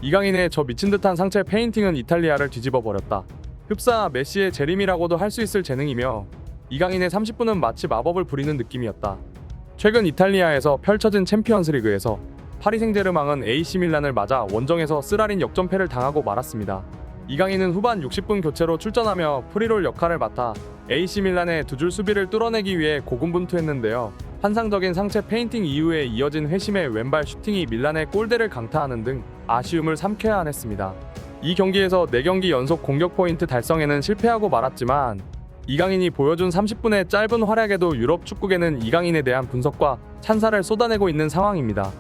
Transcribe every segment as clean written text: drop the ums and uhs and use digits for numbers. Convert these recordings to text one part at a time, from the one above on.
이강인의 저 미친듯한 상체 페인팅은 이탈리아를 뒤집어 버렸다. 흡사 메시의 재림이라고도 할 수 있을 재능이며 이강인의 30분은 마치 마법을 부리는 느낌이었다. 최근 이탈리아에서 펼쳐진 챔피언스리그에서 파리 생제르맹은 AC 밀란을 맞아 원정에서 쓰라린 역전패를 당하고 말았습니다. 이강인은 후반 60분 교체로 출전하며 프리롤 역할을 맡아 AC 밀란의 두 줄 수비를 뚫어내기 위해 고군분투했는데요. 환상적인 상체 페인팅 이후에 이어진 회심의 왼발 슈팅이 밀란의 골대를 강타하는 등 아쉬움을 삼켜야 하냈습니다. 이 경기에서 4경기 연속 공격 포인트 달성에는 실패하고 말았지만 이강인이 보여준 30분의 짧은 활약에도 유럽 축구계는 이강인에 대한 분석과 찬사를 쏟아내고 있는 상황입니다.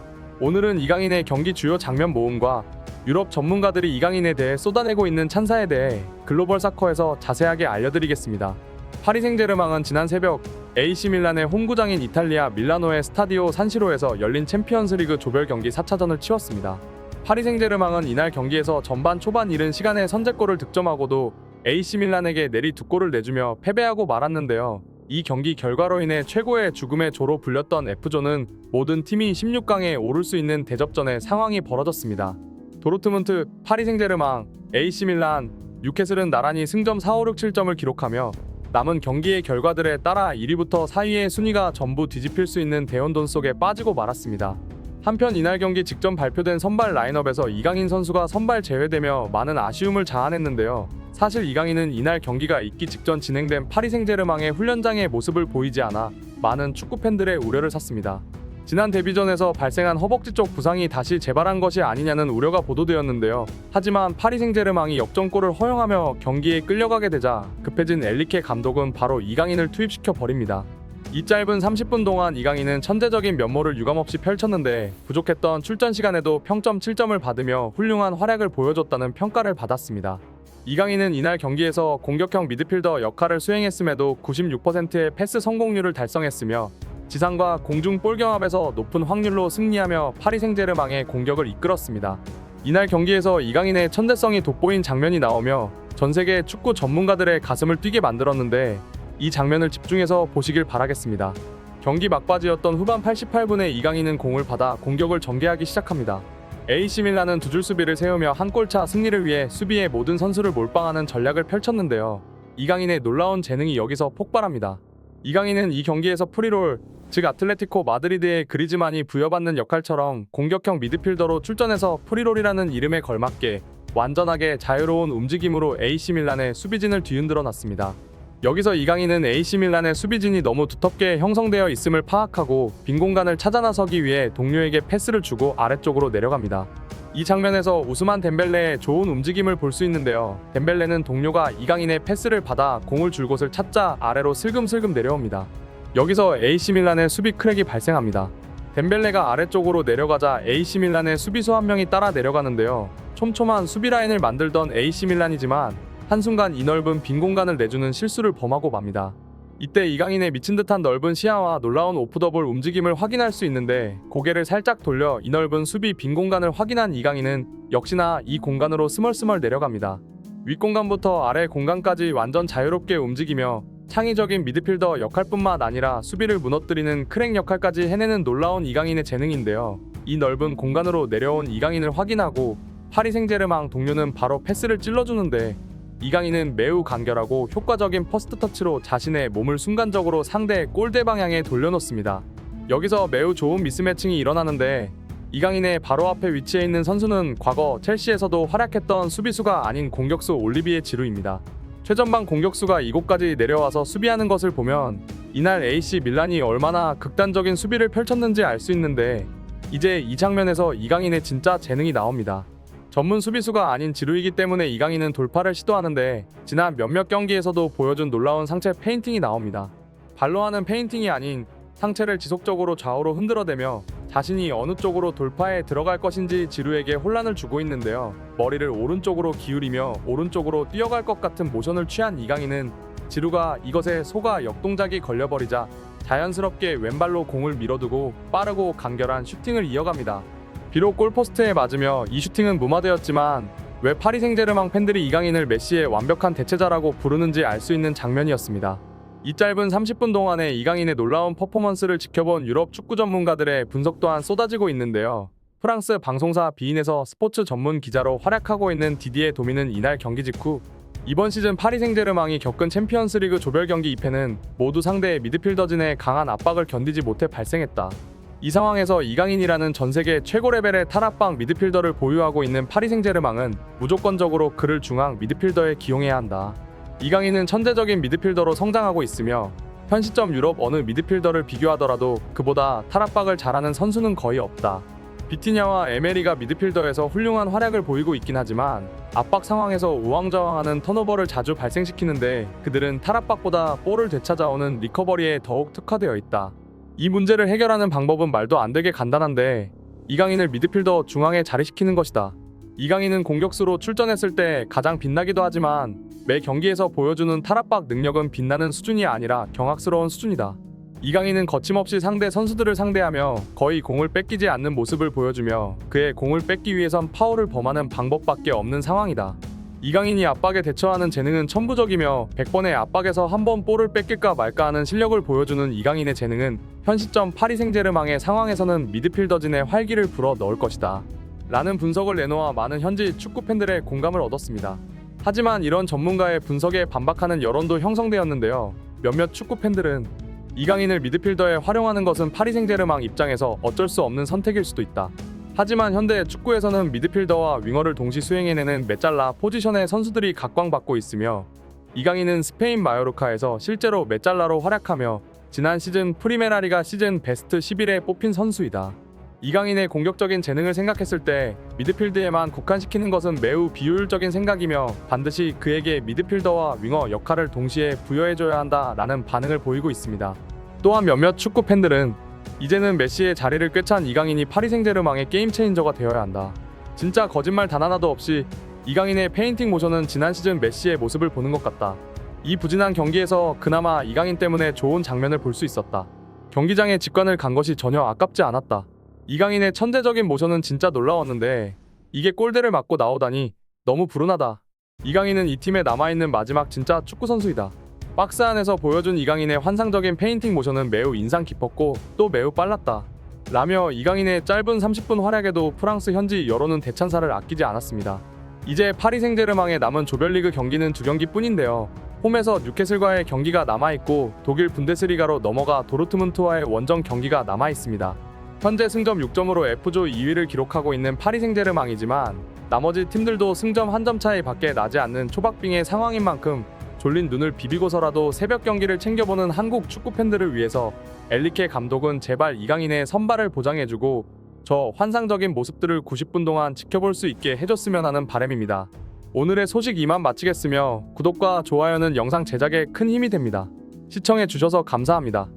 오늘은 이강인의 경기 주요 장면 모음과 유럽 전문가들이 이강인에 대해 쏟아내고 있는 찬사에 대해 글로벌 사커에서 자세하게 알려드리겠습니다. 파리 생제르맹은 지난 새벽 AC 밀란의 홈구장인 이탈리아 밀라노의 스타디오 산시로에서 열린 챔피언스리그 조별 경기 4차전을 치렀습니다. 파리 생제르맹은 이날 경기에서 전반 초반 이른 시간에 선제골을 득점하고도 AC 밀란에게 내리 2골을 내주며 패배하고 말았는데요. 이 경기 결과로 인해 최고의 죽음의 조로 불렸던 F조는 모든 팀이 16강에 오를 수 있는 대접전의 상황이 벌어졌습니다. 도르트문트, 파리 생제르맹, AC 밀란, 뉴캐슬은 나란히 승점 4, 5, 6, 7점을 기록하며 남은 경기의 결과들에 따라 1위부터 4위의 순위가 전부 뒤집힐 수 있는 대혼돈 속에 빠지고 말았습니다. 한편 이날 경기 직전 발표된 선발 라인업에서 이강인 선수가 선발 제외되며 많은 아쉬움을 자아냈는데요. 사실 이강인은 이날 경기가 있기 직전 진행된 파리 생제르맹의 훈련장의 모습을 보이지 않아 많은 축구팬들의 우려를 샀습니다. 지난 데뷔전에서 발생한 허벅지 쪽 부상이 다시 재발한 것이 아니냐는 우려가 보도되었는데요. 하지만 파리 생제르맹이 역전골을 허용하며 경기에 끌려가게 되자 급해진 엘리케 감독은 바로 이강인을 투입시켜 버립니다. 이 짧은 30분 동안 이강인은 천재적인 면모를 유감없이 펼쳤는데 부족했던 출전 시간에도 평점 7점을 받으며 훌륭한 활약을 보여줬다는 평가를 받았습니다. 이강인은 이날 경기에서 공격형 미드필더 역할을 수행했음에도 96%의 패스 성공률을 달성했으며 지상과 공중 볼 경합에서 높은 확률로 승리하며 파리 생제르맹의 공격을 이끌었습니다. 이날 경기에서 이강인의 천재성이 돋보인 장면이 나오며 전세계 축구 전문가들의 가슴을 뛰게 만들었는데 이 장면을 집중해서 보시길 바라겠습니다. 경기 막바지였던 후반 88분에 이강인은 공을 받아 공격을 전개하기 시작합니다. AC 밀란은 두 줄 수비를 세우며 한 골차 승리를 위해 수비의 모든 선수를 몰빵하는 전략을 펼쳤는데요. 이강인의 놀라운 재능이 여기서 폭발합니다. 이강인은 이 경기에서 프리롤, 즉 아틀레티코 마드리드의 그리즈만이 부여받는 역할처럼 공격형 미드필더로 출전해서 프리롤이라는 이름에 걸맞게 완전하게 자유로운 움직임으로 AC 밀란의 수비진을 뒤흔들어 놨습니다. 여기서 이강인은 AC 밀란의 수비진이 너무 두텁게 형성되어 있음을 파악하고 빈 공간을 찾아 나서기 위해 동료에게 패스를 주고 아래쪽으로 내려갑니다. 이 장면에서 우스만 덴벨레의 좋은 움직임을 볼 수 있는데요. 덴벨레는 동료가 이강인의 패스를 받아 공을 줄 곳을 찾자 아래로 슬금슬금 내려옵니다. 여기서 AC 밀란의 수비 크랙이 발생합니다. 덴벨레가 아래쪽으로 내려가자 AC 밀란의 수비수 한 명이 따라 내려가는데요. 촘촘한 수비 라인을 만들던 AC 밀란이지만 한순간 이 넓은 빈 공간을 내주는 실수를 범하고 맙니다. 이때 이강인의 미친듯한 넓은 시야와 놀라운 오프더볼 움직임을 확인할 수 있는데 고개를 살짝 돌려 이 넓은 수비 빈 공간을 확인한 이강인은 역시나 이 공간으로 스멀스멀 내려갑니다. 윗공간부터 아래 공간까지 완전 자유롭게 움직이며 창의적인 미드필더 역할뿐만 아니라 수비를 무너뜨리는 크랙 역할까지 해내는 놀라운 이강인의 재능인데요. 이 넓은 공간으로 내려온 이강인을 확인하고 파리 생제르맹 동료는 바로 패스를 찔러주는데 이강인은 매우 간결하고 효과적인 퍼스트 터치로 자신의 몸을 순간적으로 상대의 골대 방향에 돌려놓습니다. 여기서 매우 좋은 미스매칭이 일어나는데 이강인의 바로 앞에 위치해 있는 선수는 과거 첼시에서도 활약했던 수비수가 아닌 공격수 올리비에 지루입니다. 최전방 공격수가 이곳까지 내려와서 수비하는 것을 보면 이날 AC 밀란이 얼마나 극단적인 수비를 펼쳤는지 알 수 있는데 이제 이 장면에서 이강인의 진짜 재능이 나옵니다. 전문 수비수가 아닌 지루이기 때문에 이강인은 돌파를 시도하는데 지난 몇몇 경기에서도 보여준 놀라운 상체 페인팅이 나옵니다. 발로 하는 페인팅이 아닌 상체를 지속적으로 좌우로 흔들어대며 자신이 어느 쪽으로 돌파에 들어갈 것인지 지루에게 혼란을 주고 있는데요. 머리를 오른쪽으로 기울이며 오른쪽으로 뛰어갈 것 같은 모션을 취한 이강인은 지루가 이것에 속아 역동작이 걸려버리자 자연스럽게 왼발로 공을 밀어두고 빠르고 간결한 슈팅을 이어갑니다. 비록 골포스트에 맞으며 이 슈팅은 무마되었지만 왜 파리 생제르맹 팬들이 이강인을 메시의 완벽한 대체자라고 부르는지 알 수 있는 장면이었습니다. 이 짧은 30분 동안에 이강인의 놀라운 퍼포먼스를 지켜본 유럽 축구 전문가들의 분석 또한 쏟아지고 있는데요. 프랑스 방송사 비인에서 스포츠 전문 기자로 활약하고 있는 디디에 도미는 이날 경기 직후 이번 시즌 파리 생제르맹이 겪은 챔피언스리그 조별 경기 2패는 모두 상대의 미드필더진의 강한 압박을 견디지 못해 발생했다. 이 상황에서 이강인이라는 전세계 최고 레벨의 탈압박 미드필더를 보유하고 있는 파리 생제르맹은 무조건적으로 그를 중앙 미드필더에 기용해야 한다. 이강인은 천재적인 미드필더로 성장하고 있으며 현 시점 유럽 어느 미드필더를 비교하더라도 그보다 탈압박을 잘하는 선수는 거의 없다. 비티냐와 에메리가 미드필더에서 훌륭한 활약을 보이고 있긴 하지만 압박 상황에서 우왕좌왕하는 턴오버를 자주 발생시키는데 그들은 탈압박보다 볼을 되찾아오는 리커버리에 더욱 특화되어 있다. 이 문제를 해결하는 방법은 말도 안 되게 간단한데 이강인을 미드필더 중앙에 자리시키는 것이다. 이강인은 공격수로 출전했을 때 가장 빛나기도 하지만 매 경기에서 보여주는 탈압박 능력은 빛나는 수준이 아니라 경악스러운 수준이다. 이강인은 거침없이 상대 선수들을 상대하며 거의 공을 뺏기지 않는 모습을 보여주며 그의 공을 뺏기 위해선 파울을 범하는 방법밖에 없는 상황이다. 이강인이 압박에 대처하는 재능은 천부적이며 100번의 압박에서 한 번 볼을 뺏길까 말까 하는 실력을 보여주는 이강인의 재능은 현 시점 파리 생제르맹의 상황에서는 미드필더진의 활기를 불어 넣을 것이다. 라는 분석을 내놓아 많은 현지 축구 팬들의 공감을 얻었습니다. 하지만 이런 전문가의 분석에 반박하는 여론도 형성되었는데요. 몇몇 축구 팬들은 이강인을 미드필더에 활용하는 것은 파리 생제르맹 입장에서 어쩔 수 없는 선택일 수도 있다. 하지만 현대 축구에서는 미드필더와 윙어를 동시 수행해내는 메잘라 포지션의 선수들이 각광받고 있으며 이강인은 스페인 마요르카에서 실제로 메잘라로 활약하며 지난 시즌 프리메라리가 시즌 베스트 11에 뽑힌 선수이다. 이강인의 공격적인 재능을 생각했을 때 미드필드에만 국한시키는 것은 매우 비효율적인 생각이며 반드시 그에게 미드필더와 윙어 역할을 동시에 부여해줘야 한다라는 반응을 보이고 있습니다. 또한 몇몇 축구 팬들은 이제는 메시의 자리를 꿰찬 이강인이 파리 생제르맹의 게임 체인저가 되어야 한다. 진짜 거짓말 단 하나도 없이 이강인의 페인팅 모션은 지난 시즌 메시의 모습을 보는 것 같다. 이 부진한 경기에서 그나마 이강인 때문에 좋은 장면을 볼 수 있었다. 경기장에 직관을 간 것이 전혀 아깝지 않았다. 이강인의 천재적인 모션은 진짜 놀라웠는데 이게 골대를 맞고 나오다니 너무 불운하다. 이강인은 이 팀에 남아있는 마지막 진짜 축구 선수이다. 박스 안에서 보여준 이강인의 환상적인 페인팅 모션은 매우 인상 깊었고 또 매우 빨랐다. 라며 이강인의 짧은 30분 활약에도 프랑스 현지 여론은 대찬사를 아끼지 않았습니다. 이제 파리 생제르맹에 남은 조별리그 경기는 2경기뿐인데요. 홈에서 뉴캐슬과의 경기가 남아있고 독일 분데스리가로 넘어가 도르트문트와의 원정 경기가 남아있습니다. 현재 승점 6점으로 F조 2위를 기록하고 있는 파리 생제르맹이지만 나머지 팀들도 승점 1점 차이 밖에 나지 않는 초박빙의 상황인 만큼 졸린 눈을 비비고서라도 새벽 경기를 챙겨보는 한국 축구 팬들을 위해서 엘리케 감독은 제발 이강인의 선발을 보장해주고 저 환상적인 모습들을 90분 동안 지켜볼 수 있게 해줬으면 하는 바람입니다. 오늘의 소식 이만 마치겠으며 구독과 좋아요는 영상 제작에 큰 힘이 됩니다. 시청해주셔서 감사합니다.